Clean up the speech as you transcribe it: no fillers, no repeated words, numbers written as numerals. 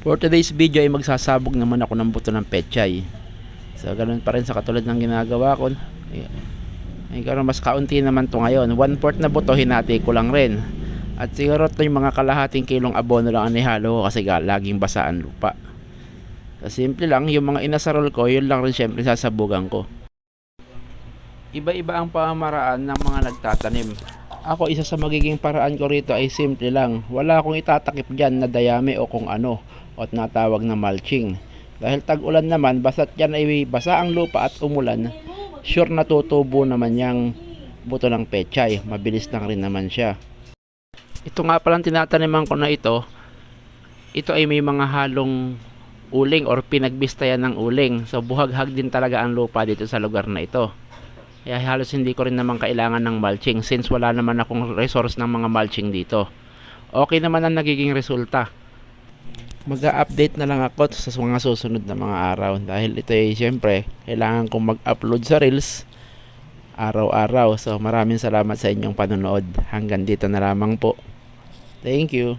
For today's video ay magsasabog naman ako ng buto ng pechay. So ganun pa rin sa katulad ng ginagawa ko. Ay karon mas kaunti naman to ngayon. 1/4 na buto hinati ko lang rin. At siguro ito yung mga kalahating kilong abono lang ang nihalo ko kasi laging basa ang lupa. So simple lang, yung mga inasarol ko, yun lang rin syempre sasabugan ko. Iba-iba ang pamamaraan ng mga nagtatanim. Ako, isa sa magiging paraan ko rito ay simple lang. Wala akong itatakip dyan na dayami o kung ano o natawag na mulching. Dahil tag-ulan naman, basta't yan ay basa ang lupa at umulan, sure na tutubo naman yung buto ng pechay. Mabilis lang rin naman siya. Ito nga palang tinataniman ko na ito ay may mga halong uling or pinagbistayan ng uling. So buhaghag din talaga ang lupa dito sa lugar na ito. Kaya halos hindi ko rin naman kailangan ng mulching since wala naman akong resource ng mga mulching dito. Okay naman ang nagiging resulta. Mag-a-update na lang ako sa mga susunod na mga araw dahil ito ay siyempre kailangan kong mag-upload sa Reels araw-araw. So maraming salamat sa inyong panonood. Hanggang dito na lamang po. Thank you.